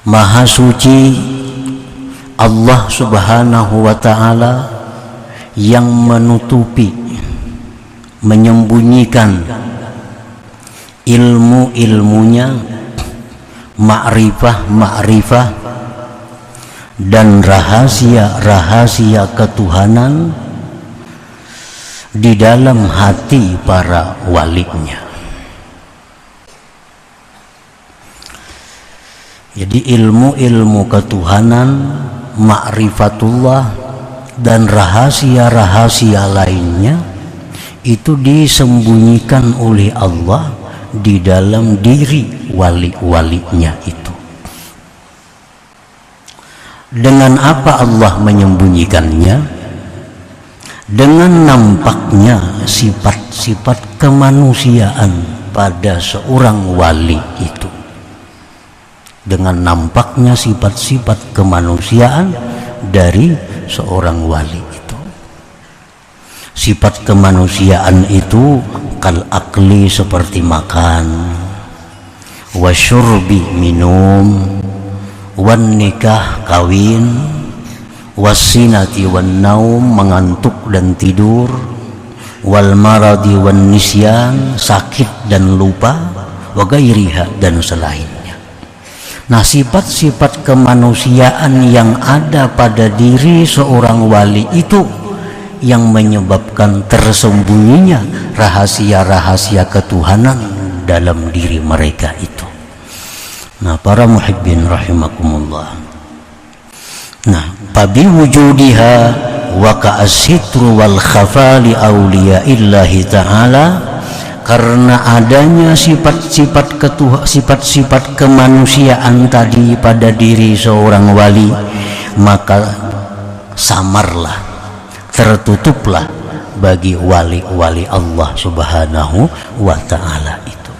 Maha suci Allah Subhanahu wa ta'ala yang menutupi, menyembunyikan ilmu-ilmunya, ma'rifah dan rahasia-rahasia ketuhanan di dalam hati para walinya. Jadi ilmu-ilmu ketuhanan, ma'rifatullah dan rahasia-rahasia lainnya itu disembunyikan oleh Allah di dalam diri wali-walinya itu. Dengan apa Allah menyembunyikannya? Dengan nampaknya sifat-sifat kemanusiaan pada seorang wali itu. Dengan nampaknya sifat-sifat kemanusiaan dari seorang wali itu. Sifat kemanusiaan itu kal akli seperti makan, wasyurbi minum, wan nikah kawin, wasinati wan naum mengantuk dan tidur, wal maradi wan nisyan sakit dan lupa, wa gairiha dan selainnya. Nah, sifat-sifat kemanusiaan yang ada pada diri seorang wali itu yang menyebabkan tersembunyinya rahasia-rahasia ketuhanan dalam diri mereka itu. Nah, para muhibbin rahimakumullah. Nah, fabi wujudiha wa ka'as-sitru wal khafa li awliyaillahi ta'ala, karena adanya sifat-sifat kemanusiaan tadi pada diri seorang wali, maka samarlah, tertutuplah bagi wali-wali Allah Subhanahu wa ta'ala itu.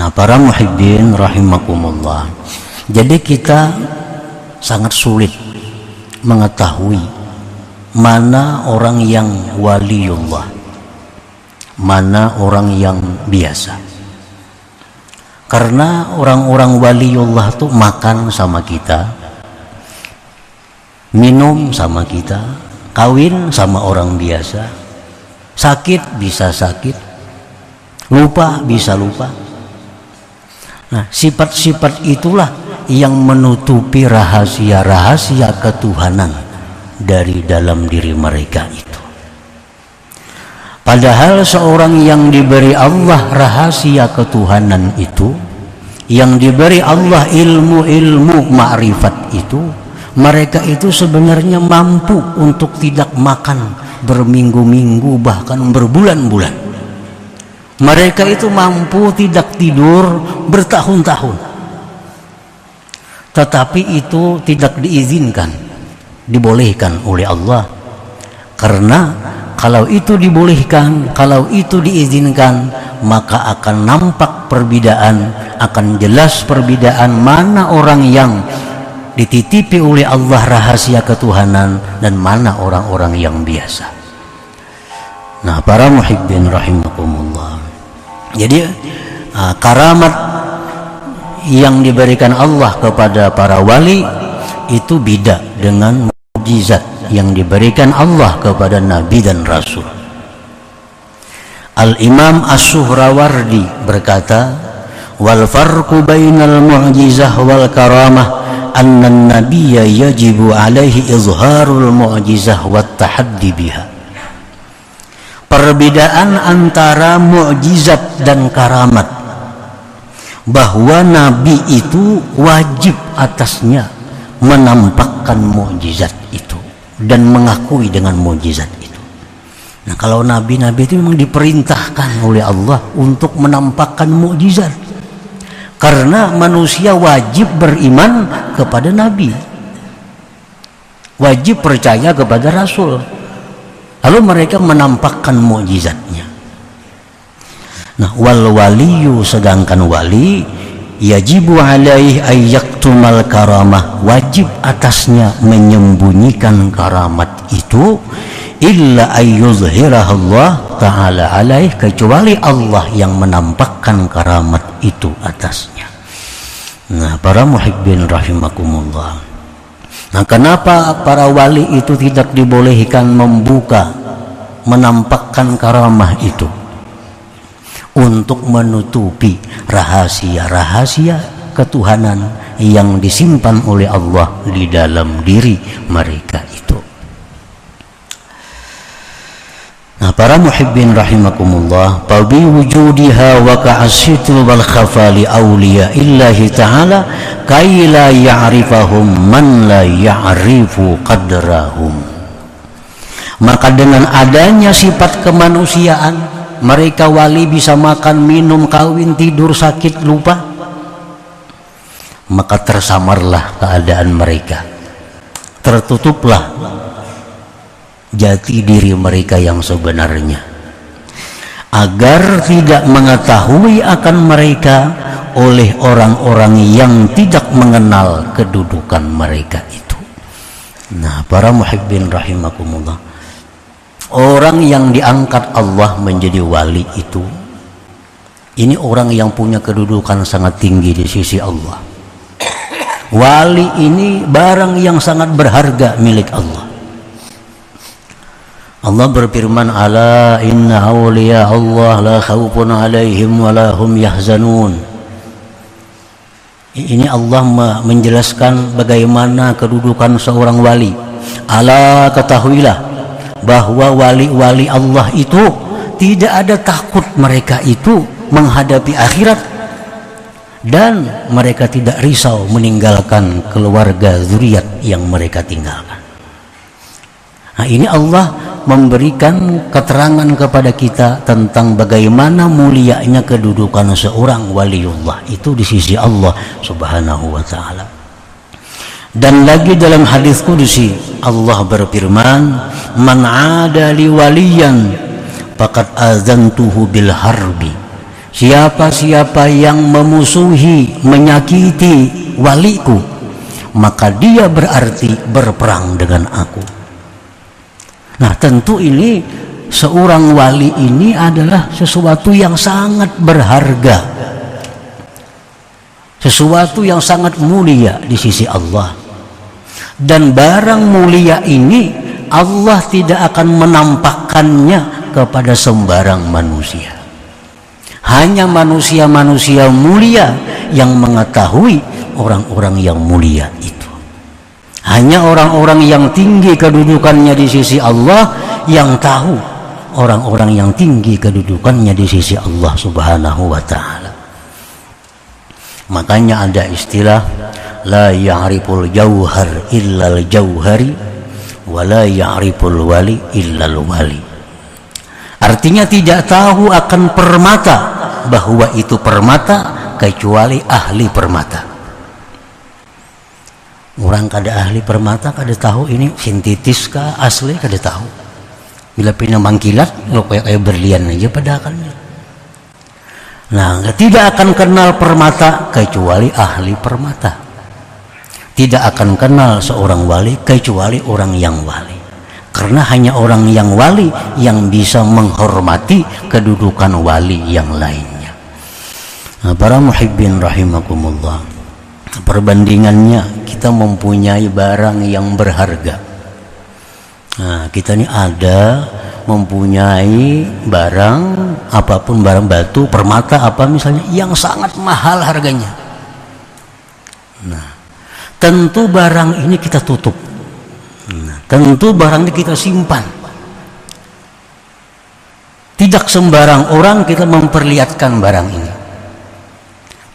Nah, para muhibbin rahimakumullah, jadi kita sangat sulit mengetahui mana orang yang waliullah, mana orang yang biasa. Karena orang-orang waliullah tuh makan sama kita, minum sama kita, kawin sama orang biasa, sakit bisa sakit, lupa bisa lupa. Nah, sifat-sifat itulah yang menutupi rahasia-rahasia ketuhanan dari dalam diri mereka itu. Padahal seorang yang diberi Allah rahasia ketuhanan itu, yang diberi Allah ilmu-ilmu ma'rifat itu, mereka itu sebenarnya mampu untuk tidak makan berminggu-minggu bahkan berbulan-bulan. Mereka itu mampu tidak tidur bertahun-tahun. Tetapi itu tidak diizinkan, dibolehkan oleh Allah. Karena kalau itu dibolehkan, kalau itu diizinkan, maka akan nampak perbedaan, akan jelas perbedaan mana orang yang dititipi oleh Allah rahasia ketuhanan dan mana orang-orang yang biasa. Nah, para muhibbin rahimakumullah. Jadi karamat yang diberikan Allah kepada para wali itu beda dengan mukjizat yang diberikan Allah kepada Nabi dan Rasul. Al-Imam As-Suhrawardi berkata, wal farqu bainal mu'jizah wal karamah anna an-nabiyya yajibu alaihi izharul mu'jizah wat tahaddi biha. Perbedaan antara mukjizat dan karamat, bahwa Nabi itu wajib atasnya menampakkan mukjizat itu dan mengakui dengan mukjizat itu. Nah, kalau nabi-nabi itu memang diperintahkan oleh Allah untuk menampakkan mukjizat, karena manusia wajib beriman kepada nabi, wajib percaya kepada rasul, lalu mereka menampakkan mukjizatnya. Nah, wal waliyu, sedangkan wali, yajibu alaihi ayyaktumal karamah, wajib atasnya menyembunyikan karamat itu, illa ayyuzhirahullah ta'ala alaih, kecuali Allah yang menampakkan karamat itu atasnya. Nah, para muhibbin rahimakumullah. Nah, kenapa para wali itu tidak dibolehkan membuka, menampakkan karamah itu untuk menutupi rahasia-rahasia ketuhanan yang disimpan oleh Allah di dalam diri mereka itu. Nah, para muhibbin rahimakumullah, tabi wujudiha wa ka'asitu wal khafali awliya illahi ta'ala kay la ya'rifahum man la ya'rifu qadrahum. Maka dengan adanya sifat kemanusiaan, mereka wali bisa makan, minum, kawin, tidur, sakit, lupa, maka tersamarlah keadaan mereka, tertutuplah jati diri mereka yang sebenarnya, agar tidak mengetahui akan mereka oleh orang-orang yang tidak mengenal kedudukan mereka itu. Nah, para muhibbin rahimakumullah, orang yang diangkat Allah menjadi wali itu, ini orang yang punya kedudukan sangat tinggi di sisi Allah. Wali ini barang yang sangat berharga milik Allah. Allah berfirman, ala inna awliya Allah la khawfun alaihim wa la hum yahzanun. Ini Allah menjelaskan bagaimana kedudukan seorang wali. Ala, ketahuilah bahwa wali-wali Allah itu tidak ada takut mereka itu menghadapi akhirat, dan mereka tidak risau meninggalkan keluarga zuriat yang mereka tinggalkan. Nah, ini Allah memberikan keterangan kepada kita tentang bagaimana mulianya kedudukan seorang waliullah itu di sisi Allah Subhanahu wa ta'ala. Dan lagi dalam hadis qudsi Allah berfirman, man 'ada li waliyan faqad azantuhu bil harbi. Siapa-siapa yang memusuhi, menyakiti waliku, maka dia berarti berperang dengan aku. Nah, tentu ini seorang wali ini adalah sesuatu yang sangat berharga, sesuatu yang sangat mulia di sisi Allah. Dan barang mulia ini Allah tidak akan menampakkannya kepada sembarang manusia. Hanya manusia-manusia mulia yang mengetahui orang-orang yang mulia itu. Hanya orang-orang yang tinggi kedudukannya di sisi Allah yang tahu orang-orang yang tinggi kedudukannya di sisi Allah Subhanahu wa ta'ala. Makanya ada istilah la ya'riful jauhar illal jauhari wa la ya'riful wali illal wali. Artinya tidak tahu akan permata bahwa itu permata kecuali ahli permata. Orang kada ahli permata kada tahu ini sintetis kah asli, kada tahu. Bila pindah mangkilat lo kayak berlian aja padahalnya. Nah, tidak akan kenal permata kecuali ahli permata. Tidak akan kenal seorang wali kecuali orang yang wali. Karena hanya orang yang wali yang bisa menghormati kedudukan wali yang lainnya. Nah, para muhibbin rahimakumullah, perbandingannya kita mempunyai barang yang berharga. Nah, kita ini ada mempunyai barang apapun, barang batu, permata apa misalnya yang sangat mahal harganya. Nah, tentu barang ini kita tutup. Nah, tentu barang ini kita simpan. Tidak sembarang orang kita memperlihatkan barang ini,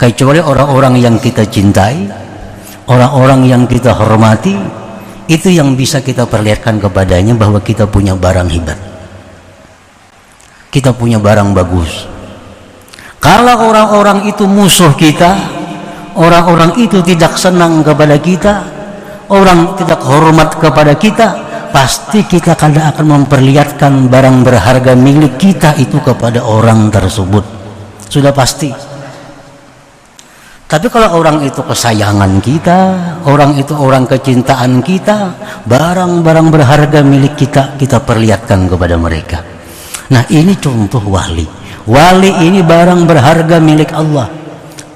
kecuali orang-orang yang kita cintai, orang-orang yang kita hormati, itu yang bisa kita perlihatkan kepadanya bahwa kita punya barang hebat, kita punya barang bagus. Kalau orang-orang itu musuh kita, orang-orang itu tidak senang kepada kita, orang tidak hormat kepada kita, pasti kita kada akan memperlihatkan barang berharga milik kita itu kepada orang tersebut. Sudah pasti. Tapi kalau orang itu kesayangan kita, orang itu orang kecintaan kita, barang-barang berharga milik kita, kita perlihatkan kepada mereka. Nah, ini contoh wali. Wali ini barang berharga milik Allah.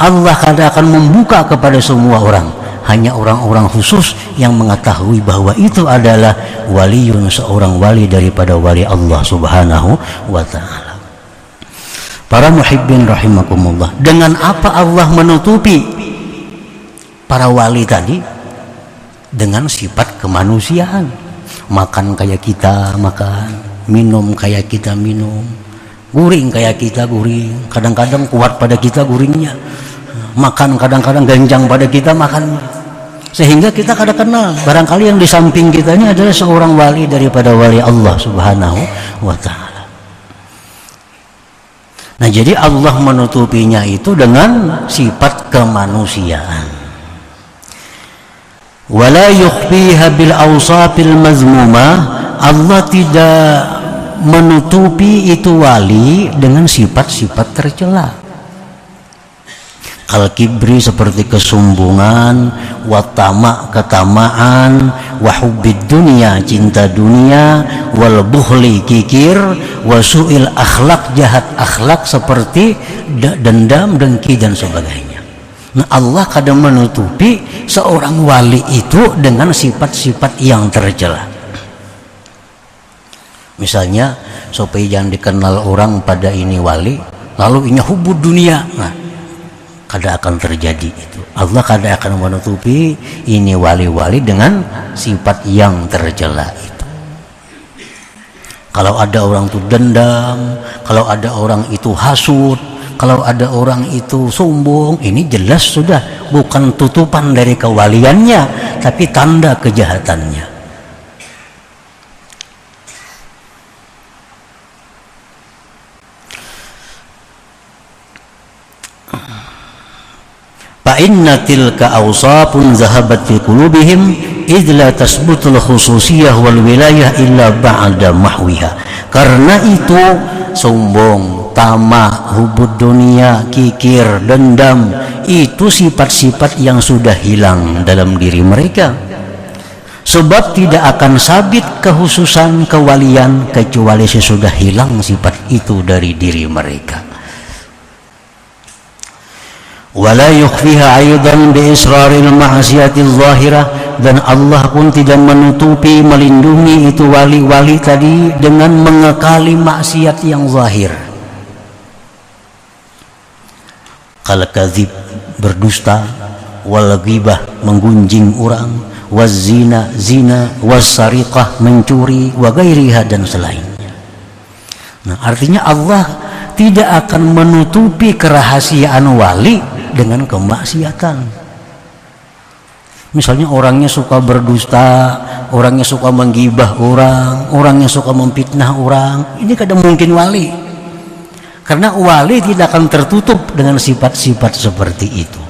Allah kadang akan membuka kepada semua orang. Hanya orang-orang khusus yang mengetahui bahwa itu adalah waliyun, seorang wali daripada wali Allah subhanahu wa ta'ala. Para muhibbin rahimakumullah, dengan apa Allah menutupi para wali tadi? Dengan sifat kemanusiaan. Makan kayak kita makan, minum kayak kita minum, guring kayak kita guring, kadang-kadang kuat pada kita guringnya, makan kadang-kadang ganjang pada kita makan, sehingga kita kadang kenal barangkali yang di samping kita ini adalah seorang wali daripada wali Allah subhanahu wa ta'ala. Nah, jadi Allah menutupinya itu dengan sifat kemanusiaan. Wala yukhfiha bil awsafil mazmumah, Allah tidak menutupi itu wali dengan sifat-sifat tercela. Kal-kibri seperti kesombongan, watama ketamaan, wahubbid dunia cinta dunia, wal bukhli kikir, wasu'il akhlak jahat akhlak seperti dendam, dengki dan sebagainya. Nah, Allah kadang menutupi seorang wali itu dengan sifat-sifat yang tercela. Misalnya supaya jangan dikenal orang pada ini wali, lalu ini hubud dunia. Nah, kada akan terjadi itu. Allah kada akan menutupi ini wali-wali dengan sifat yang tercela itu. Kalau ada orang itu dendam, kalau ada orang itu hasud, kalau ada orang itu sombong, ini jelas sudah bukan tutupan dari kewaliannya, tapi tanda kejahatannya. Fa inna tilka awsafun zahabat fi qulubihim idh la tasbutul khususiyah wal wilayah illa ba'da mahwiha. Karena itu sombong, tamak, hubud dunia, kikir, dendam, itu sifat-sifat yang sudah hilang dalam diri mereka. Sebab tidak akan sabit kehususan kewalian kecuali sesudah hilang sifat itu dari diri mereka. Wala yukhfiha aidan bi israril ma'asiyatil zahirah, dan Allah pun tidak menutupi, melindungi itu wali-wali tadi dengan mengekali maksiat yang zahir. Kal kadzib berdusta, wal ghibah menggunjing orang, waz zina zina, was sariqah mencuri, wa ghairiha dan selainnya. Nah, artinya Allah tidak akan menutupi kerahasiaan wali dengan kemaksiatan. Misalnya orangnya suka berdusta, orangnya suka menggibah orang, orangnya suka memfitnah orang, ini kadang mungkin wali. Karena wali tidak akan tertutup dengan sifat-sifat seperti itu.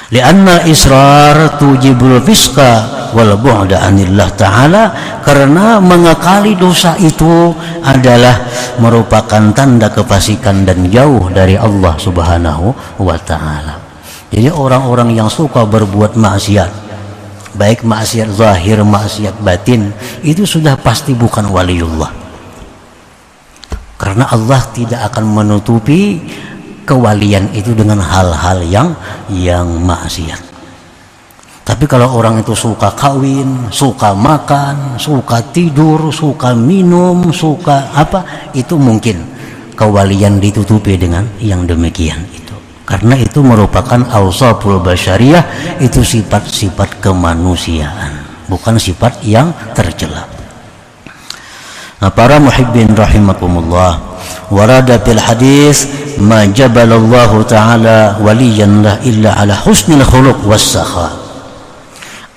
Lianna israr tujibul fisqa wal bu'da anillah ta'ala, karena mengekali dosa itu adalah merupakan tanda kefasikan dan jauh dari Allah subhanahu wa ta'ala. Jadi orang-orang yang suka berbuat maksiat, baik maksiat zahir, maksiat batin, itu sudah pasti bukan waliullah. Karena Allah tidak akan menutupi kewalian itu dengan hal-hal yang maksiat. Tapi kalau orang itu suka kawin, suka makan, suka tidur, suka minum, suka apa, itu mungkin kewalian ditutupi dengan yang demikian itu. Karena itu merupakan awsaful basyariyah, itu sifat-sifat kemanusiaan, bukan sifat yang tercela. Nah, para muhibbin rahimakumullah, warada fil hadis ma jabalallahu ta'ala waliyan lah illa ala husnil khuluq was sakha.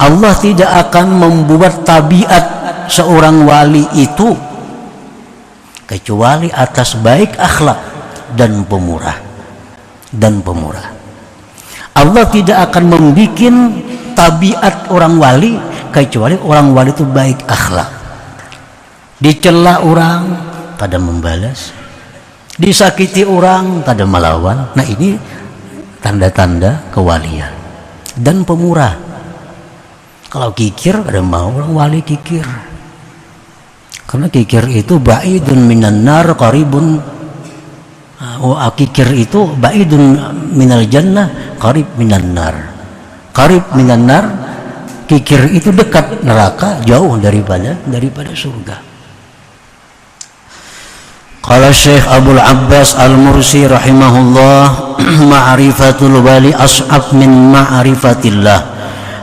Allah tidak akan membuat tabiat seorang wali itu kecuali atas baik akhlak dan pemurah. Allah tidak akan membuat tabiat orang wali kecuali orang wali itu baik akhlak. Dicela orang pada membalas, disakiti orang pada melawan. Nah, ini tanda-tanda kewalian dan pemurah. Kalau kikir, ada mau orang wali kikir, karena kikir itu ba'idun minan nar qaribun Kikir itu baidun minal jannah qarib minan nar. Qarib minan nar, kikir itu dekat neraka, jauh daripada surga. Qala Syekh Abdul Abbas Al-Mursi rahimahullah, ma'rifatul wali as'ab min ma'rifatillah,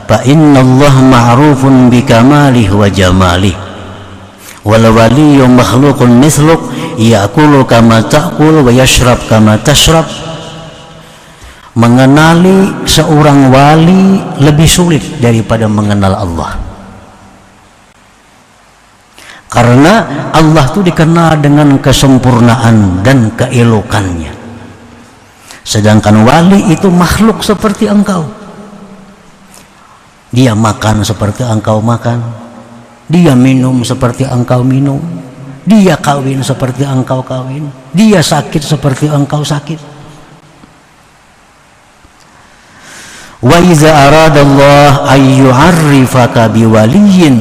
fa innallaha ma'rufun bi kamalihi wa jamalihi, wal waliyyu makhluqun mithluk ya'kulu kama ta'kul wa yashrab kama tashrab. Mengenali seorang wali lebih sulit daripada mengenal Allah, karena Allah itu dikenal dengan kesempurnaan dan keelokannya, sedangkan wali itu makhluk seperti engkau. Dia makan seperti engkau makan, dia minum seperti engkau minum, dia kawin seperti engkau kawin, dia sakit seperti engkau sakit. Wa iza aradallah ayyu'arrifaka biwaliyin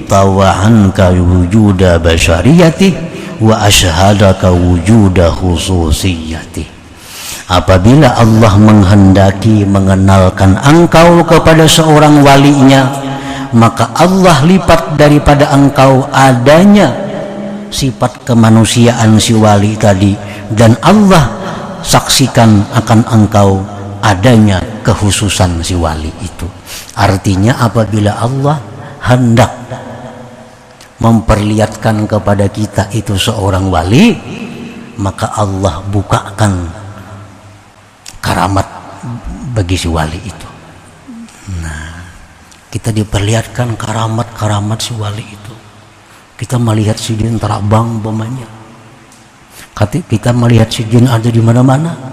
tawa'anka wujuda basyariyatih wa ashhadaka wujuda khususiyatih. Apabila Allah menghendaki mengenalkan engkau kepada seorang walinya, maka Allah lipat daripada engkau adanya sifat kemanusiaan si wali tadi, dan Allah saksikan akan engkau adanya kekhususan si wali itu. Artinya apabila Allah hendak memperlihatkan kepada kita itu seorang wali, maka Allah bukakan karamat bagi si wali itu. Nah, kita diperlihatkan karamat si wali itu. Kita melihat si jin terbang umpamanya, kita melihat si jin ada di mana-mana.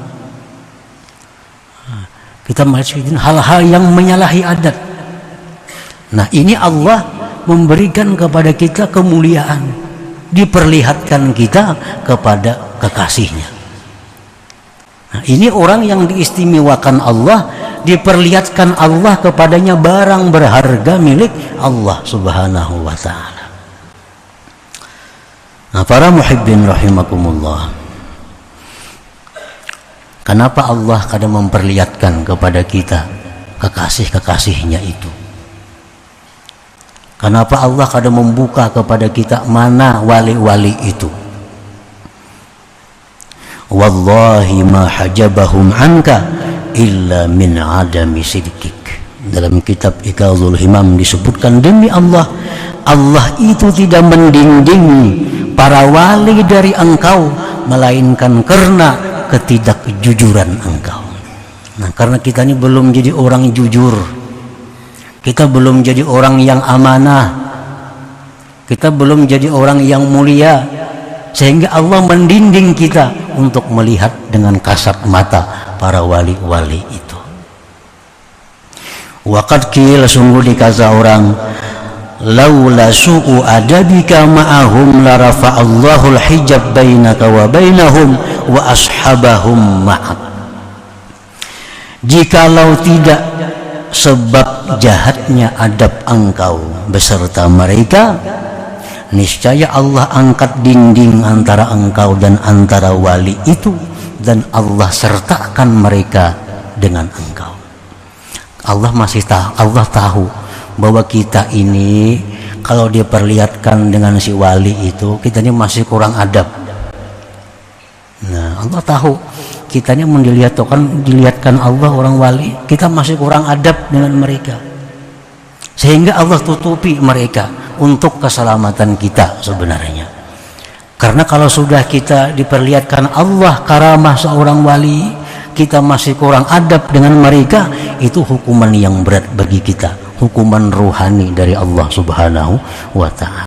Kita melihat hal-hal yang menyalahi adat. Nah, ini Allah memberikan kepada kita kemuliaan, diperlihatkan kita kepada kekasihnya. Nah, ini orang yang diistimewakan Allah, diperlihatkan Allah kepadanya barang berharga milik Allah subhanahu wa ta'ala. Nah, para muhibbin rahimakumullah, kenapa Allah kadang memperlihatkan kepada kita kekasih-kekasihnya itu? Kenapa Allah kadang membuka kepada kita mana wali-wali itu? Wallahi ma hajabahum anka illa min adami sidqik. Dalam kitab Iqazul Himam disebutkan, demi Allah, Allah itu tidak mendinding para wali dari engkau, melainkan karena ketidakjujuran engkau. Nah, karena kita ini belum jadi orang jujur, kita belum jadi orang yang amanah, kita belum jadi orang yang mulia, sehingga Allah mendinding kita untuk melihat dengan kasat mata para wali-wali itu. Waqad qila, sungguh dikata orang, laula su'u adabika ma'ahum la rafa'allahu al-hijab bainaka wa bainahum wa ashabahum ma'ak. Jikalau tidak sebab jahatnya adab engkau beserta mereka, niscaya Allah angkat dinding antara engkau dan antara wali itu, dan Allah sertakan mereka dengan engkau. Allah tahu bahwa kita ini kalau diperlihatkan dengan si wali itu, kita ini masih kurang adab. Nah, Allah tahu kita ini dilihatkan Allah orang wali, kita masih kurang adab dengan mereka, sehingga Allah tutupi mereka untuk keselamatan kita sebenarnya. Karena kalau sudah kita diperlihatkan Allah karamah seorang wali, kita masih kurang adab dengan mereka, itu hukuman yang berat bagi kita, hukuman ruhani dari Allah subhanahu wa ta'ala.